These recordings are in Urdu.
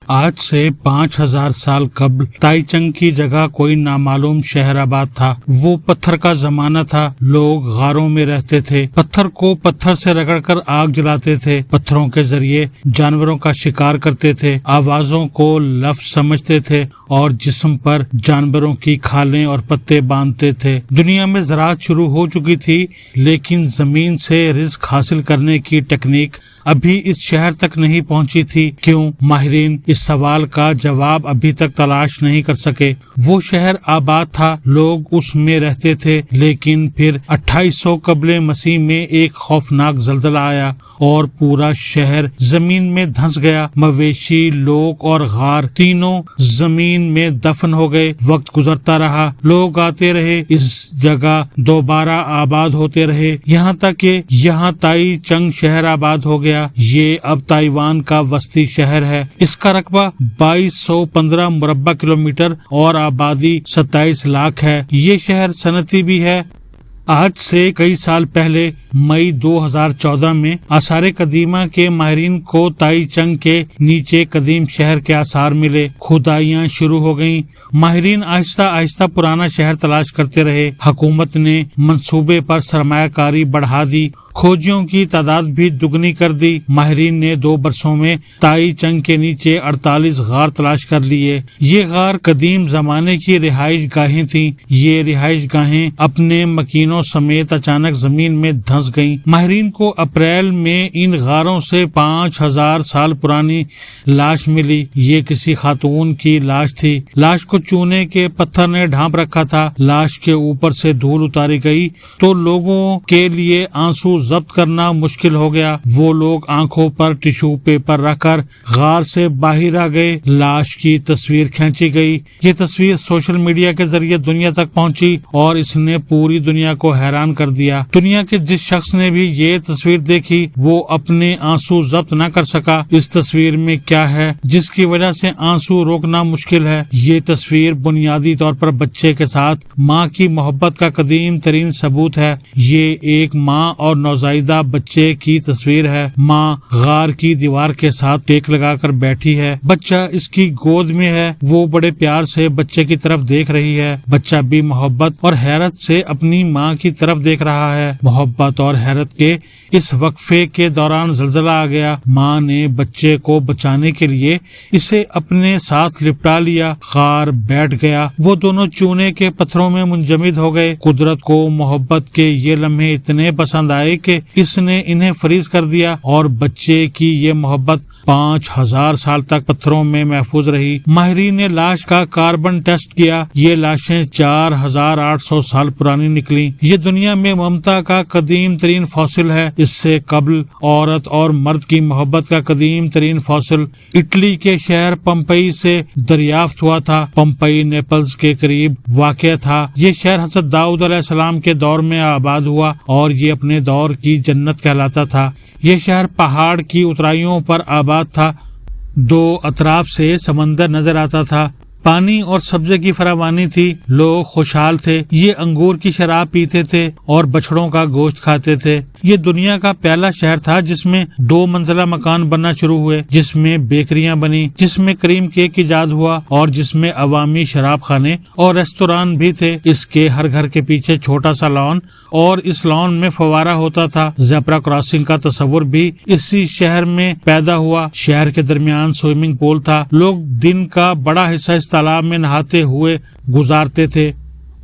آج سے 5000 سال قبل تائی چنگ کی جگہ کوئی نامعلوم شہر آباد تھا۔ وہ پتھر کا زمانہ تھا۔ لوگ غاروں میں رہتے تھے، پتھر کو پتھر سے رگڑ کر آگ جلاتے تھے، پتھروں کے ذریعے جانوروں کا شکار کرتے تھے، آوازوں کو لفظ سمجھتے تھے اور جسم پر جانوروں کی کھالیں اور پتے باندھتے تھے۔ دنیا میں زراعت شروع ہو چکی تھی، لیکن زمین سے رزق حاصل کرنے کی ٹیکنیک ابھی اس شہر تک نہیں پہنچی تھی۔ کیوں؟ ماہرین اس سوال کا جواب ابھی تک تلاش نہیں کر سکے۔ وہ شہر آباد تھا، لوگ اس میں رہتے تھے، لیکن پھر 2800 قبل مسیح میں ایک خوفناک زلزلہ آیا اور پورا شہر زمین میں دھنس گیا۔ مویشی، لوگ اور غار تینوں زمین میں دفن ہو گئے۔ وقت گزرتا رہا، لوگ آتے رہے، اس جگہ دوبارہ آباد ہوتے رہے، یہاں تک کہ یہاں تائی چنگ شہر آباد ہو گیا۔ یہ اب تائیوان کا وسطی شہر ہے۔ اس کا رقبہ 2215 مربع کلومیٹر اور آبادی 27 لاکھ ہے۔ یہ شہر صنعتی بھی ہے۔ آج سے کئی سال پہلے مئی 2014 میں آثار قدیمہ کے ماہرین کو تائی چنگ کے نیچے قدیم شہر کے آثار ملے۔ کھدائیاں شروع ہو گئیں۔ ماہرین آہستہ آہستہ پرانا شہر تلاش کرتے رہے۔ حکومت نے منصوبے پر سرمایہ کاری بڑھا دی، کھوجیوں کی تعداد بھی دگنی کر دی۔ ماہرین نے 2 برسوں میں تائی چنگ کے نیچے 48 غار تلاش کر لیے۔ یہ غار قدیم زمانے کی رہائش گاہیں تھیں۔ یہ رہائش گاہیں اپنے مکینوں سمیت اچانک زمین میں دھنس گئیں۔ ماہرین کو اپریل میں ان غاروں سے 5000 سال پرانی لاش ملی۔ یہ کسی خاتون کی لاش تھی۔ لاش کو چونے کے پتھر نے ڈھانپ رکھا تھا۔ لاش کے اوپر سے دھول اتاری گئی تو لوگوں کے لیے آنسو ضبط کرنا مشکل ہو گیا۔ وہ لوگ آنکھوں پر ٹیشو پیپر رکھ کر غار سے باہر آ گئے۔ لاش کی تصویر کھینچی گئی۔ یہ تصویر سوشل میڈیا کے ذریعے دنیا تک پہنچی اور اس نے پوری دنیا کو حیران کر دیا۔ دنیا کے جس شخص نے بھی یہ تصویر دیکھی وہ اپنے آنسو ضبط نہ کر سکا۔ اس تصویر میں کیا ہے جس کی وجہ سے آنسو روکنا مشکل ہے؟ یہ تصویر بنیادی طور پر بچے کے ساتھ ماں کی محبت کا قدیم ترین ثبوت ہے۔ یہ ایک ماں اور نوزائیدہ بچے کی تصویر ہے۔ ماں غار کی دیوار کے ساتھ ٹیک لگا کر بیٹھی ہے، بچہ اس کی گود میں ہے، وہ بڑے پیار سے بچے کی طرف دیکھ رہی ہے۔ بچہ بھی محبت اور حیرت سے اپنی ماں کی طرف دیکھ رہا ہے۔ محبت اور حیرت کے اس وقفے کے دوران زلزلہ آ گیا۔ ماں نے بچے کو بچانے کے لیے اسے اپنے ساتھ لپٹا لیا۔ غار بیٹھ گیا۔ وہ دونوں چونے کے پتھروں میں منجمد ہو گئے۔ قدرت کو محبت کے یہ لمحے اتنے پسند آئے کہ اس نے انہیں فریز کر دیا اور بچے کی یہ محبت 5000 سال تک پتھروں میں محفوظ رہی۔ ماہرین نے لاش کا کاربن ٹیسٹ کیا۔ یہ لاشیں 4800 سال پرانی نکلی۔ یہ دنیا میں ممتا کا قدیم ترین فاسل ہے۔ اس سے قبل عورت اور مرد کی محبت کا قدیم ترین فاسل اٹلی کے شہر پمپئی سے دریافت ہوا تھا۔ پمپئی نیپلز کے قریب واقع تھا۔ یہ شہر حضرت داؤد علیہ السلام کے دور میں آباد ہوا اور یہ اپنے دور کی جنت کہلاتا تھا۔ یہ شہر پہاڑ کی اترائیوں پر آباد تھا۔ 2 اطراف سے سمندر نظر آتا تھا۔ پانی اور سبزے کی فراوانی تھی۔ لوگ خوشحال تھے۔ یہ انگور کی شراب پیتے تھے اور بچھڑوں کا گوشت کھاتے تھے۔ یہ دنیا کا پہلا شہر تھا جس میں 2 منزلہ مکان بننا شروع ہوئے، جس میں بیکریاں بنی، جس میں کریم کیک ایجاد ہوا اور جس میں عوامی شراب خانے اور ریستوران بھی تھے۔ اس کے ہر گھر کے پیچھے چھوٹا سا لان اور اس لان میں فوارہ ہوتا تھا۔ زیبرا کراسنگ کا تصور بھی اسی شہر میں پیدا ہوا۔ شہر کے درمیان سوئمنگ پول تھا۔ لوگ دن کا بڑا حصہ اس تالاب میں نہاتے ہوئے گزارتے تھے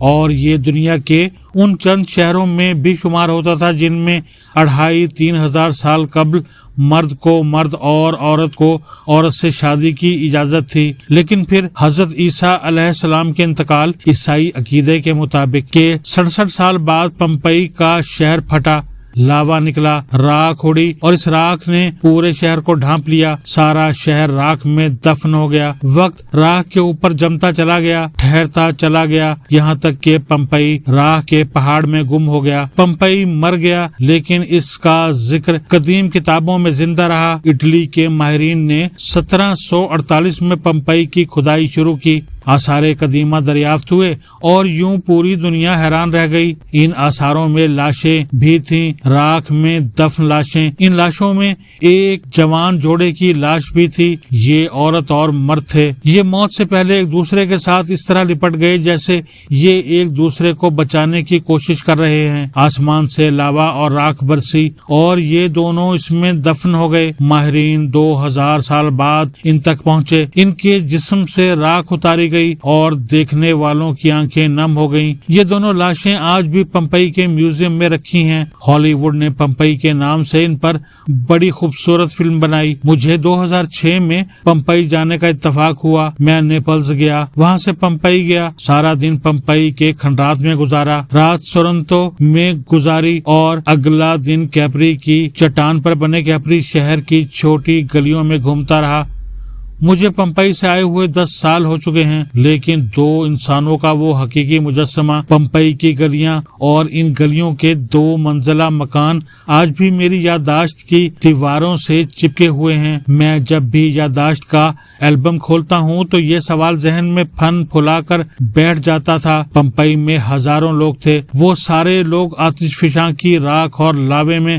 اور یہ دنیا کے ان چند شہروں میں بھی شمار ہوتا تھا جن میں 2500-3 ہزار سال قبل مرد کو مرد اور عورت کو عورت سے شادی کی اجازت تھی۔ لیکن پھر حضرت عیسیٰ علیہ السلام کے انتقال، عیسائی عقیدے کے مطابق، کے 67 سال بعد پمپئی کا شہر پھٹا، لاوا نکلا، راکھ اڑی اور اس راکھ نے پورے شہر کو ڈھانپ لیا۔ سارا شہر راکھ میں دفن ہو گیا۔ وقت راکھ کے اوپر جمتا چلا گیا، ٹھہرتا چلا گیا، یہاں تک کہ پمپئی راکھ کے پہاڑ میں گم ہو گیا۔ پمپئی مر گیا لیکن اس کا ذکر قدیم کتابوں میں زندہ رہا۔ اٹلی کے ماہرین نے 1748 میں پمپئی کی کھدائی شروع کی۔ آثار قدیمہ دریافت ہوئے اور یوں پوری دنیا حیران رہ گئی۔ ان آثاروں میں لاشیں بھی تھیں، راکھ میں دفن لاشیں۔ ان لاشوں میں ایک جوان جوڑے کی لاش بھی تھی۔ یہ عورت اور مرد تھے۔ یہ موت سے پہلے ایک دوسرے کے ساتھ اس طرح لپٹ گئے جیسے یہ ایک دوسرے کو بچانے کی کوشش کر رہے ہیں۔ آسمان سے لاوا اور راکھ برسی اور یہ دونوں اس میں دفن ہو گئے۔ ماہرین 2000 سال بعد ان تک پہنچے۔ ان کے جسم سے راکھ اتاری گئی اور دیکھنے والوں کی آنکھیں نم ہو گئیں۔ یہ دونوں لاشیں آج بھی پمپئی کے میوزیم میں رکھی ہیں۔ ہالی ووڈ نے پمپئی کے نام سے ان پر بڑی خوبصورت فلم بنائی۔ مجھے 2006 میں پمپئی جانے کا اتفاق ہوا۔ میں نیپلز گیا، وہاں سے پمپئی گیا، سارا دن پمپئی کے کھنڈرات میں گزارا، رات سورنتو میں گزاری اور اگلا دن کیپری کی چٹان پر بنے کیپری شہر کی چھوٹی گلیوں میں گھومتا رہا۔ مجھے پمپئی سے آئے ہوئے 10 سال ہو چکے ہیں، لیکن 2 انسانوں کا وہ حقیقی مجسمہ پمپئی کی گلیاں اور ان گلیوں کے 2 منزلہ مکان آج بھی میری یادداشت کی دیواروں سے چپکے ہوئے ہیں۔ میں جب بھی یادداشت کا البم کھولتا ہوں تو یہ سوال ذہن میں پھن پھلا کر بیٹھ جاتا تھا۔ پمپئی میں ہزاروں لوگ تھے، وہ سارے لوگ آتش فشاں کی راکھ اور لاوے میں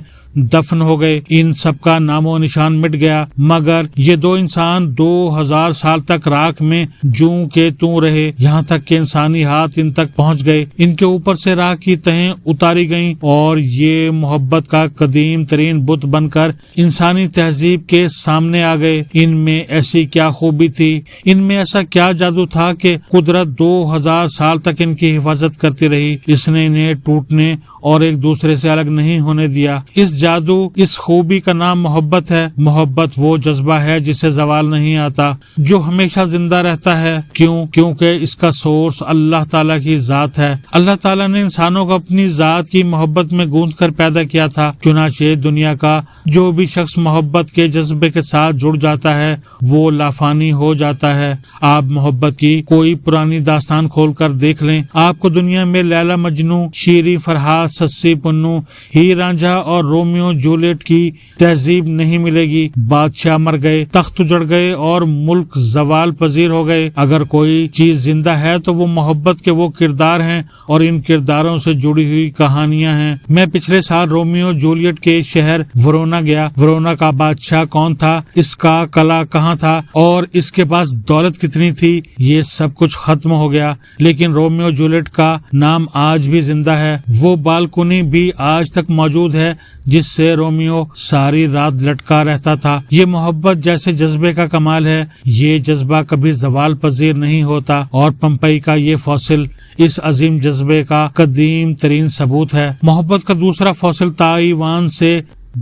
دفن ہو گئے۔ ان سب کا نام و نشان مٹ گیا، مگر یہ 2 انسان 2000 سال تک راکھ میں جوں کے توں رہے، یہاں تک کہ انسانی ہاتھ ان تک پہنچ گئے، ان کے اوپر سے راکھ کی تہیں اتاری گئیں اور یہ محبت کا قدیم ترین بت بن کر انسانی تہذیب کے سامنے آ گئے۔ ان میں ایسی کیا خوبی تھی، ان میں ایسا کیا جادو تھا کہ قدرت 2000 سال تک ان کی حفاظت کرتی رہی۔ اس نے انہیں ٹوٹنے اور ایک دوسرے سے الگ نہیں ہونے دیا۔ اس جادو، اس خوبی کا نام محبت ہے۔ محبت وہ جذبہ ہے جسے زوال نہیں آتا، جو ہمیشہ زندہ رہتا ہے۔ کیونکہ اس کا سورس اللہ تعالیٰ کی ذات ہے۔ اللہ تعالیٰ نے انسانوں کو اپنی ذات کی محبت میں گوندھ کر پیدا کیا تھا۔ چنانچہ دنیا کا جو بھی شخص محبت کے جذبے کے ساتھ جڑ جاتا ہے وہ لافانی ہو جاتا ہے۔ آپ محبت کی کوئی پرانی داستان کھول کر دیکھ لیں، آپ کو دنیا میں لیلا مجنو، شیریں فرہاد، سسی پنو، ہیر رانجھا اور رومیو جولیٹ کی تہذیب نہیں ملے گی۔ بادشاہ مر گئے، تخت اجڑ گئے اور ملک زوال پذیر ہو گئے۔ اگر کوئی چیز زندہ ہے تو وہ محبت کے وہ کردار ہیں اور ان کرداروں سے جڑی ہوئی کہانیاں ہیں۔ میں پچھلے سال رومیو جولیٹ کے شہر ورونا گیا۔ ورونا کا بادشاہ کون تھا، اس کا قلعہ کہاں تھا اور اس کے پاس دولت کتنی تھی، یہ سب کچھ ختم ہو گیا، لیکن رومیو جولیٹ کا نام آج بھی زندہ ہے۔ وہ بالکنی بھی آج تک موجود ہے جس سے رومیو ساری رات لٹکا رہتا تھا۔ یہ محبت جیسے جذبے کا کمال ہے، یہ جذبہ کبھی زوال پذیر نہیں ہوتا، اور پمپئی کا یہ فوسل اس عظیم جذبے کا قدیم ترین ثبوت ہے۔ محبت کا دوسرا فوسل تائیوان سے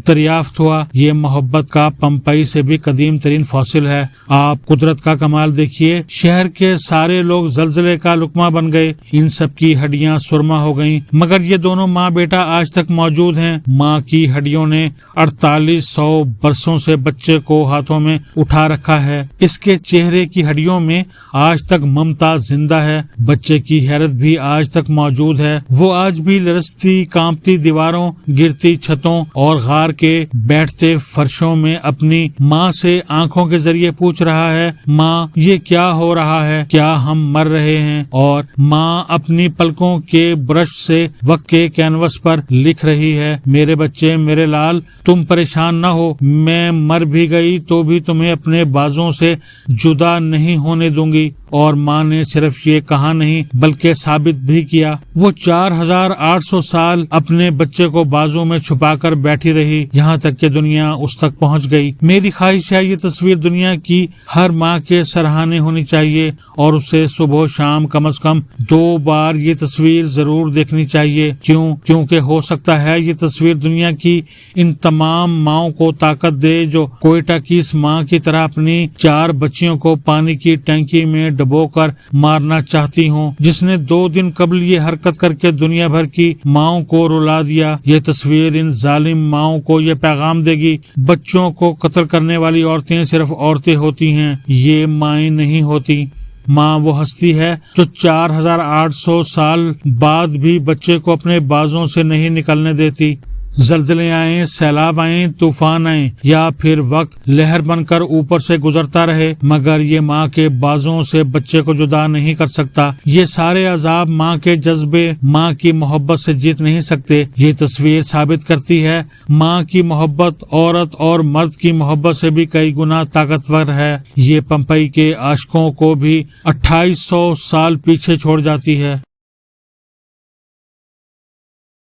دریافت ہوا۔ یہ محبت کا پمپئی سے بھی قدیم ترین فوسل ہے۔ آپ قدرت کا کمال دیکھیے، شہر کے سارے لوگ زلزلے کا لقمہ بن گئے، ان سب کی ہڈیاں سرما ہو گئیں، مگر یہ دونوں ماں بیٹا آج تک موجود ہیں۔ ماں کی ہڈیوں نے 4800 برسوں سے بچے کو ہاتھوں میں اٹھا رکھا ہے، اس کے چہرے کی ہڈیوں میں آج تک ممتا زندہ ہے، بچے کی حیرت بھی آج تک موجود ہے، وہ آج بھی لرزتی کانپتی دیواروں، گرتی چھتوں اور غار کے بیٹھتے فرشوں میں اپنی ماں سے آنکھوں کے ذریعے پوچھ رہا ہے، ماں یہ کیا ہو رہا ہے، کیا ہم مر رہے ہیں؟ اور ماں اپنی پلکوں کے برش سے وقت کے کینوس پر لکھ رہی ہے، میرے بچے، میرے لال، تم پریشان نہ ہو، میں مر بھی گئی تو بھی تمہیں اپنے بازوں سے جدا نہیں ہونے دوں گی۔ اور ماں نے صرف یہ کہا نہیں بلکہ ثابت بھی کیا، وہ 4800 سال اپنے بچے کو بازوں میں چھپا کر بیٹھی رہی، یہاں تک کہ دنیا اس تک پہنچ گئی۔ میری خواہش ہے یہ تصویر دنیا کی ہر ماں کے سرہانے ہونی چاہیے، اور اسے صبح و شام کم از کم 2 بار یہ تصویر ضرور دیکھنی چاہیے۔ کیونکہ ہو سکتا ہے یہ تصویر دنیا کی ان تمام ماؤں کو طاقت دے جو کوئٹہ کی اس ماں کی طرح اپنی 4 بچیوں کو پانی کی ٹینکی میں ڈبو کر مارنا چاہتی ہوں، جس نے 2 دن قبل یہ حرکت کر کے دنیا بھر کی ماؤں کو رلا دیا۔ یہ تصویر ان ظالم ماؤں کو یہ پیغام دے گی، بچوں کو قتل کرنے والی عورتیں صرف عورتیں ہوتی ہیں، یہ مائیں نہیں ہوتی۔ ماں وہ ہستی ہے جو 4800 سال بعد بھی بچے کو اپنے بازوں سے نہیں نکلنے دیتی۔ زلزلے آئیں، سیلاب آئیں، طوفان آئیں یا پھر وقت لہر بن کر اوپر سے گزرتا رہے، مگر یہ ماں کے بازوں سے بچے کو جدا نہیں کر سکتا۔ یہ سارے عذاب ماں کے جذبے، ماں کی محبت سے جیت نہیں سکتے۔ یہ تصویر ثابت کرتی ہے ماں کی محبت عورت اور مرد کی محبت سے بھی کئی گنا طاقتور ہے۔ یہ پمپئی کے عاشقوں کو بھی 2800 سال پیچھے چھوڑ جاتی ہے۔